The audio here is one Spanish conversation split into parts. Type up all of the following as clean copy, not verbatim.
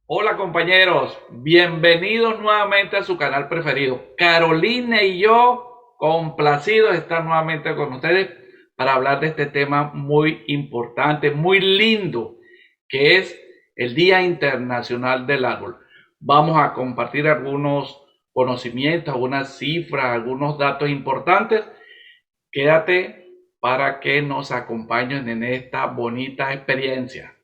Hola compañeros, bienvenidos nuevamente a su canal preferido. Carolina y yo complacidos de estar nuevamente con ustedes para hablar de este tema muy importante, muy lindo, que es el Día Internacional del Árbol. Vamos a compartir algunos conocimientos, algunas cifras, algunos datos importantes. Quédate para que nos acompañen en esta bonita experiencia.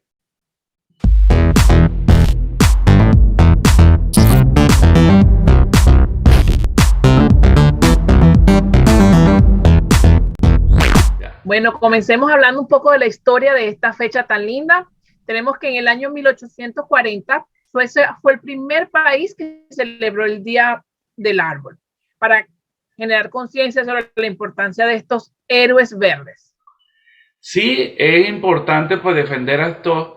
Bueno, comencemos hablando un poco de la historia de esta fecha tan linda. Tenemos que en el año 1840 Suecia fue el primer país que celebró el Día del Árbol para generar conciencia sobre la importancia de estos héroes verdes. Sí, es importante pues defender a estos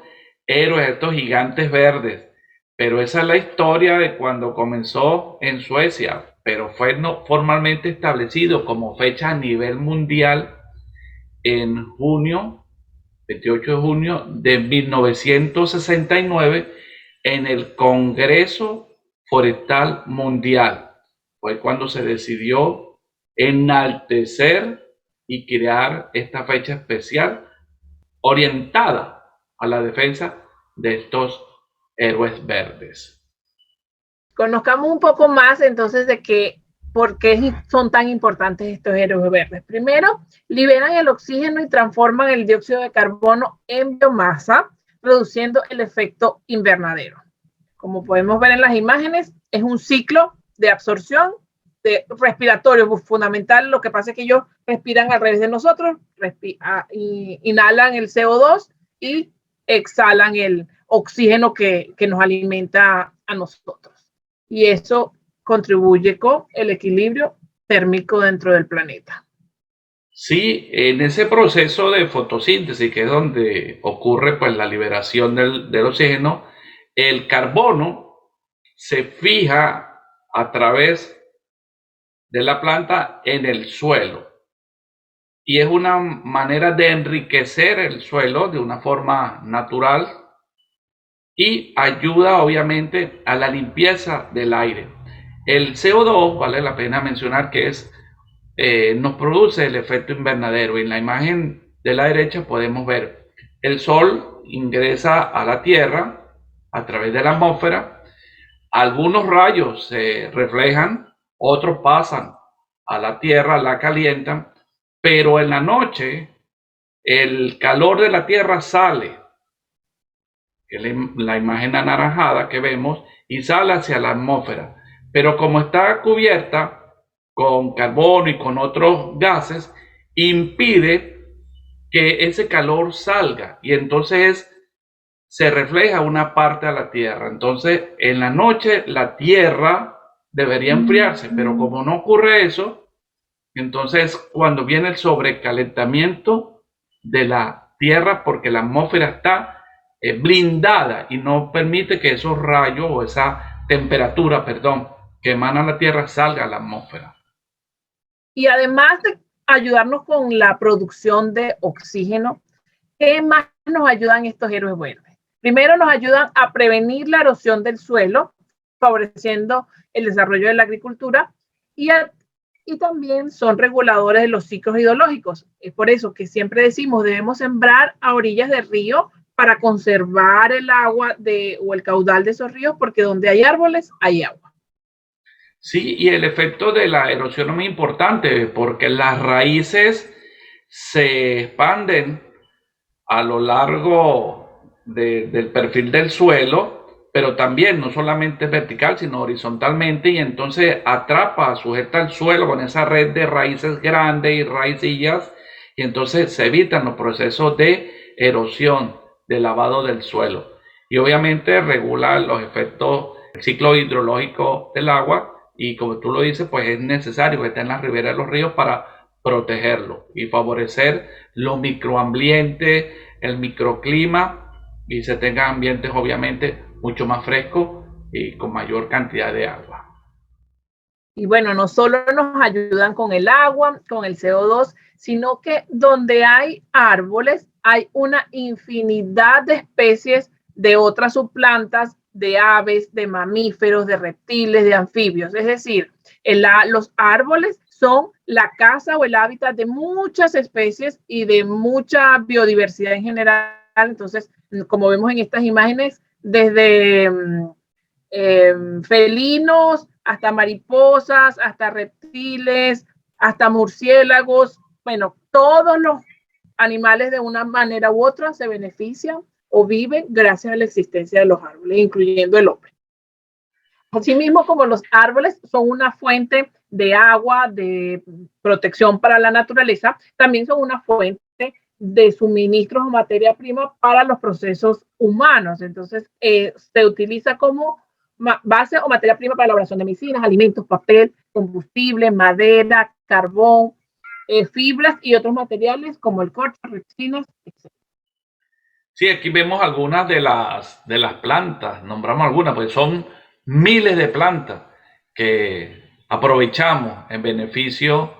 héroes, a estos gigantes verdes, pero esa es la historia de cuando comenzó en Suecia, pero fue no, formalmente establecido como fecha a nivel mundial en junio, 28 de junio de 1969 en el Congreso Forestal Mundial. Fue cuando se decidió enaltecer y crear esta fecha especial orientada a la defensa de estos héroes verdes. Conozcamos un poco más entonces de por qué son tan importantes estos héroes verdes. Primero, liberan el oxígeno y transforman el dióxido de carbono en biomasa, reduciendo el efecto invernadero. Como podemos ver en las imágenes, es un ciclo de absorción de respiratorio fundamental. Lo que pasa es que ellos respiran al revés de nosotros, inhalan el CO2 y exhalan el oxígeno que nos alimenta a nosotros. Y eso contribuye con el equilibrio térmico dentro del planeta. Sí, en ese proceso de fotosíntesis, que es donde ocurre pues la liberación del oxígeno, el carbono se fija a través de la planta en el suelo y es una manera de enriquecer el suelo de una forma natural y ayuda obviamente a la limpieza del aire. El CO2, vale la pena mencionar que nos produce el efecto invernadero. En la imagen de la derecha podemos ver el sol ingresa a la Tierra a través de la atmósfera, algunos rayos se reflejan, otros pasan a la Tierra, la calientan, pero en la noche el calor de la Tierra sale, que es la imagen anaranjada que vemos, y sale hacia la atmósfera. Pero como está cubierta con carbono y con otros gases, impide que ese calor salga y entonces se refleja una parte a la Tierra. Entonces, en la noche la Tierra debería enfriarse, pero como no ocurre eso, entonces cuando viene el sobrecalentamiento de la Tierra, porque la atmósfera está blindada y no permite que esos rayos o esa temperatura, perdón, que emana la Tierra salga a la atmósfera. Y además de ayudarnos con la producción de oxígeno, ¿qué más nos ayudan estos héroes verdes? Primero, nos ayudan a prevenir la erosión del suelo, favoreciendo el desarrollo de la agricultura y, y también son reguladores de los ciclos hidrológicos. Es por eso que siempre decimos debemos sembrar a orillas de río para conservar el agua o el caudal de esos ríos, porque donde hay árboles hay agua. Sí, y el efecto de la erosión es muy importante porque las raíces se expanden a lo largo del perfil del suelo, pero también no solamente vertical, sino horizontalmente, y entonces atrapa, sujeta el suelo con esa red de raíces grandes y raicillas, y entonces se evitan los procesos de erosión, de lavado del suelo. Y obviamente regula los efectos del ciclo hidrológico del agua, y como tú lo dices, pues es necesario que esté en las riberas de los ríos para protegerlo y favorecer los microambientes, el microclima y se tengan ambientes obviamente mucho más frescos y con mayor cantidad de agua. Y bueno, no solo nos ayudan con el agua, con el CO2, sino que donde hay árboles hay una infinidad de especies de otras subplantas de aves, de mamíferos, de reptiles, de anfibios. Es decir, los árboles son la casa o el hábitat de muchas especies y de mucha biodiversidad en general. Entonces, como vemos en estas imágenes, desde felinos hasta mariposas, hasta reptiles, hasta murciélagos, bueno, todos los animales de una manera u otra se benefician o viven gracias a la existencia de los árboles, incluyendo el hombre. Asimismo, como los árboles son una fuente de agua, de protección para la naturaleza, también son una fuente de suministros o materia prima para los procesos humanos. Entonces, se utiliza como base o materia prima para la elaboración de medicinas, alimentos, papel, combustible, madera, carbón, fibras y otros materiales como el corcho, resinas, etc. Sí, aquí vemos algunas de las plantas, nombramos algunas, pues son miles de plantas que aprovechamos en beneficio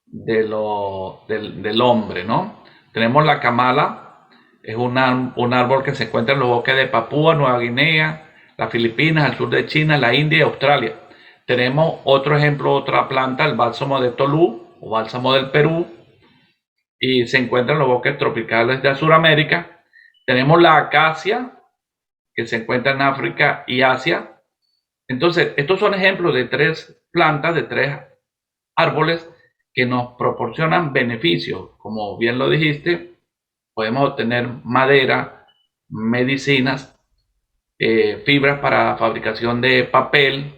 del hombre, ¿no? Tenemos la camala, es un árbol que se encuentra en los bosques de Papúa, Nueva Guinea, las Filipinas, al sur de China, la India y Australia. Tenemos otro ejemplo, otra planta, el bálsamo de Tolú o bálsamo del Perú, y se encuentra en los bosques tropicales de Sudamérica. Tenemos la acacia, que se encuentra en África y Asia. Entonces, estos son ejemplos de 3 plantas, de 3 árboles que nos proporcionan beneficios. Como bien lo dijiste, podemos obtener madera, medicinas, fibras para fabricación de papel,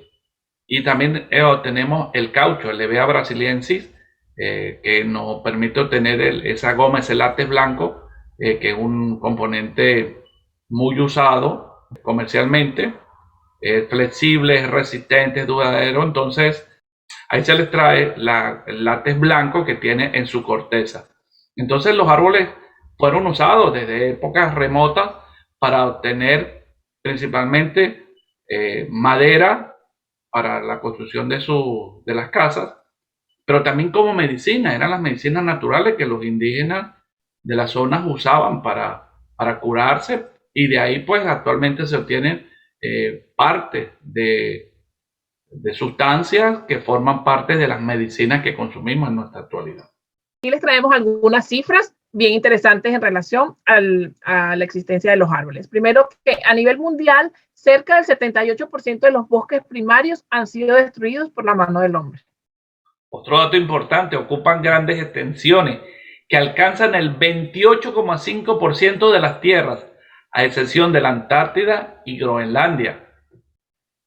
y también obtenemos el caucho, el Hevea brasiliensis, que nos permite obtener esa goma, ese látex blanco, que es un componente muy usado comercialmente, es flexible, es resistente, es duradero. Entonces ahí se les trae el látex blanco que tiene en su corteza. Entonces los árboles fueron usados desde épocas remotas para obtener principalmente madera para la construcción de las casas, pero también como medicina. Eran las medicinas naturales que los indígenas de las zonas usaban para curarse, y de ahí pues actualmente se obtienen parte de sustancias que forman parte de las medicinas que consumimos en nuestra actualidad. Aquí les traemos algunas cifras bien interesantes en relación a la existencia de los árboles. Primero, que a nivel mundial, cerca del 78% de los bosques primarios han sido destruidos por la mano del hombre. Otro dato importante, ocupan grandes extensiones que alcanzan el 28,5% de las tierras, a excepción de la Antártida y Groenlandia.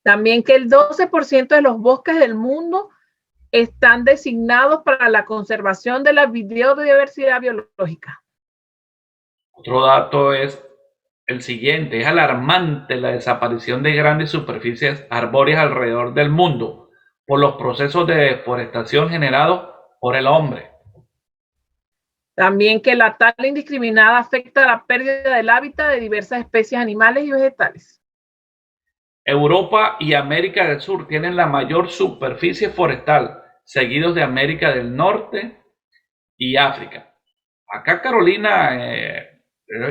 También que el 12% de los bosques del mundo están designados para la conservación de la biodiversidad biológica. Otro dato es el siguiente: es alarmante la desaparición de grandes superficies arbóreas alrededor del mundo por los procesos de deforestación generados por el hombre. También que la tala indiscriminada afecta a la pérdida del hábitat de diversas especies animales y vegetales. Europa y América del Sur tienen la mayor superficie forestal, seguidos de América del Norte y África. Acá, Carolina, es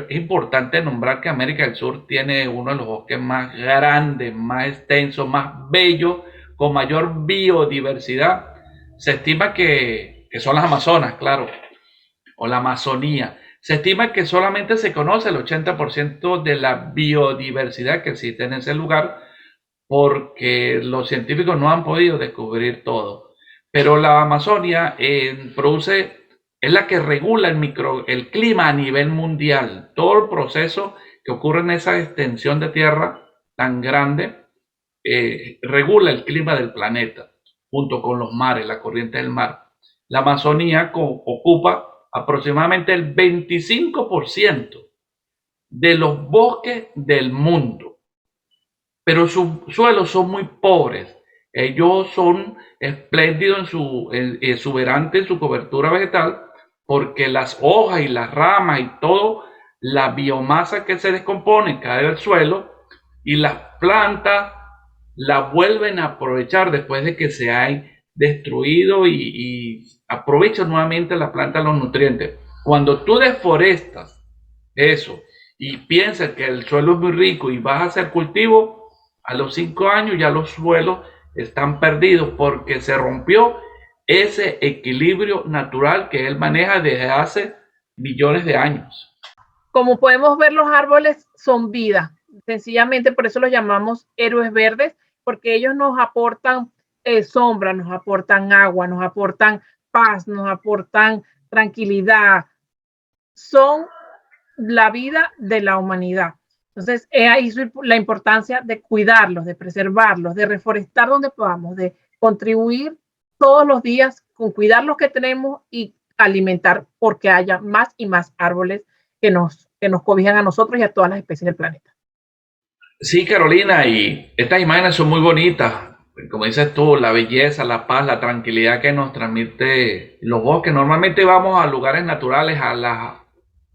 importante nombrar que América del Sur tiene uno de los bosques más grandes, más extensos, más bellos, con mayor biodiversidad. Se estima que son las Amazonas, claro, o la Amazonía. Se estima que solamente se conoce el 80% de la biodiversidad que existe en ese lugar, porque los científicos no han podido descubrir todo. Pero la Amazonia es la que regula el clima a nivel mundial. Todo el proceso que ocurre en esa extensión de tierra tan grande regula el clima del planeta, junto con los mares, la corriente del mar. La Amazonía ocupa aproximadamente el 25% de los bosques del mundo, pero sus suelos son muy pobres. Ellos son espléndidos exuberantes en su cobertura vegetal, porque las hojas y las ramas y toda la biomasa que se descompone cae del suelo, y las plantas la vuelven a aprovechar después de que se ha destruido, y aprovechan nuevamente la planta los nutrientes. Cuando tú deforestas eso y piensas que el suelo es muy rico y vas a hacer cultivo, a los 5 años ya los suelos están perdidos porque se rompió ese equilibrio natural que él maneja desde hace millones de años. Como podemos ver, los árboles son vida. Sencillamente por eso los llamamos héroes verdes, porque ellos nos aportan sombra, nos aportan agua, nos aportan paz, nos aportan tranquilidad. Son la vida de la humanidad. Entonces, ahí la importancia de cuidarlos, de preservarlos, de reforestar donde podamos, de contribuir todos los días con cuidar los que tenemos y alimentar porque haya más y más árboles que nos cobijan a nosotros y a todas las especies del planeta. Sí, Carolina, y estas imágenes son muy bonitas. Como dices tú, la belleza, la paz, la tranquilidad que nos transmite los bosques. Normalmente vamos a lugares naturales, a los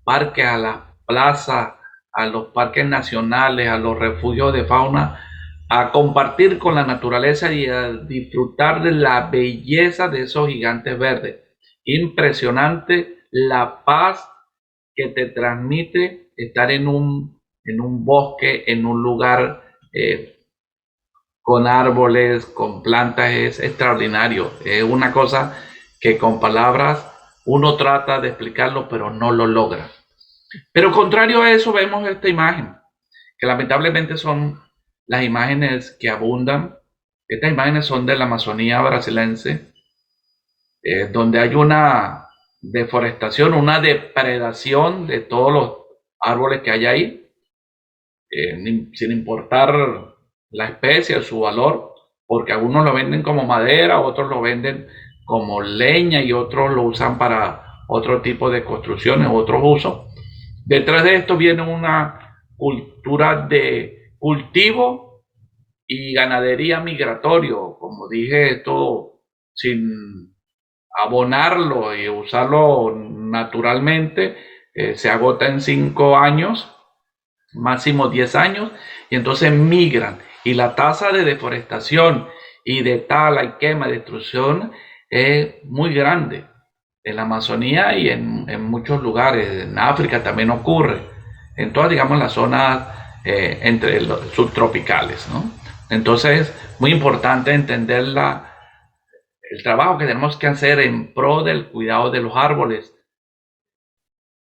parques, a las plazas, a los parques nacionales, a los refugios de fauna, a compartir con la naturaleza y a disfrutar de la belleza de esos gigantes verdes. Impresionante la paz que te transmite estar en un bosque, en un lugar con árboles, con plantas. Es extraordinario. Es una cosa que con palabras uno trata de explicarlo, pero no lo logra. Pero contrario a eso, vemos esta imagen, que lamentablemente son las imágenes que abundan. Estas imágenes son de la Amazonía brasileña, donde hay una deforestación, una depredación de todos los árboles que hay ahí, sin importar la especie o su valor, porque algunos lo venden como madera, otros lo venden como leña y otros lo usan para otro tipo de construcciones, otros usos. Detrás de esto viene una cultura de cultivo y ganadería migratorio, como dije, esto sin abonarlo y usarlo naturalmente, se agota en 5 años, máximo 10 años, y entonces migran. Y la tasa de deforestación y de tala y quema, destrucción, es muy grande en la Amazonía y en muchos lugares. En África también ocurre, en todas, digamos, las zonas entre los subtropicales, ¿no? Entonces, muy importante entender el trabajo que tenemos que hacer en pro del cuidado de los árboles.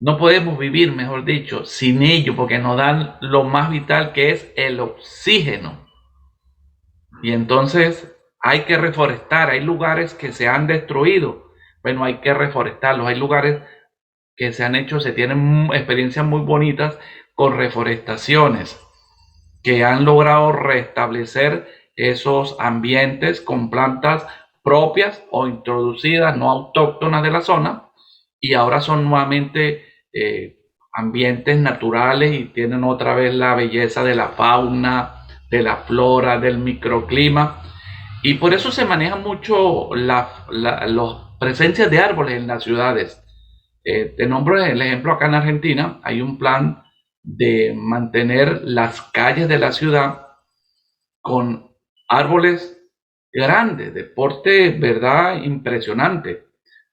No podemos vivir, mejor dicho, sin ellos, porque nos dan lo más vital, que es el oxígeno. Y entonces hay que reforestar. Hay lugares que se han destruido, bueno, hay que reforestarlos. Hay lugares que se han hecho, se tienen experiencias muy bonitas con reforestaciones, que han logrado restablecer esos ambientes con plantas propias o introducidas, no autóctonas de la zona, y ahora son nuevamente ambientes naturales y tienen otra vez la belleza de la fauna, de la flora, del microclima. Y por eso se maneja mucho las presencias de árboles en las ciudades. Te nombro el ejemplo: acá en Argentina hay un plan de mantener las calles de la ciudad con árboles grandes, de porte, verdad, impresionante,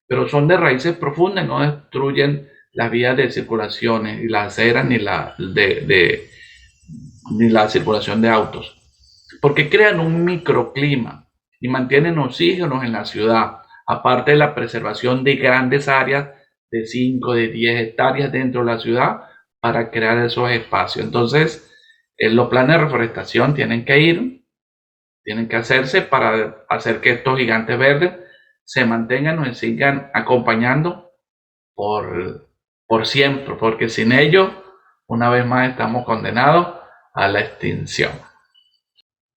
pero son de raíces profundas, no destruyen las vías de circulación y las aceras ni la circulación de autos, porque crean un microclima y mantienen oxígenos en la ciudad, aparte de la preservación de grandes áreas de 5, de 10 hectáreas dentro de la ciudad para crear esos espacios. Entonces, los planes de reforestación tienen que hacerse para hacer que estos gigantes verdes se mantengan y sigan acompañando por siempre, porque sin ellos, una vez más, estamos condenados a la extinción.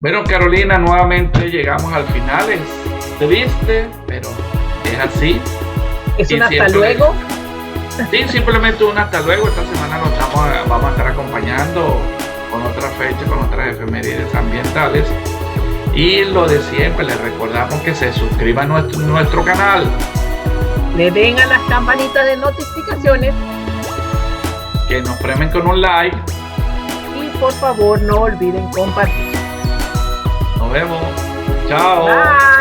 Bueno, Carolina, nuevamente llegamos al final. Es triste, pero es así. Es un hasta luego. Sí, simplemente un hasta luego. Esta semana vamos a estar acompañando con otra fecha, con otras efemérides ambientales. Y lo de siempre, les recordamos que se suscriban a nuestro canal. Le den a las campanitas de notificaciones. Que nos premen con un like. Y por favor, no olviden compartir. Nos vemos. Chao. Bye.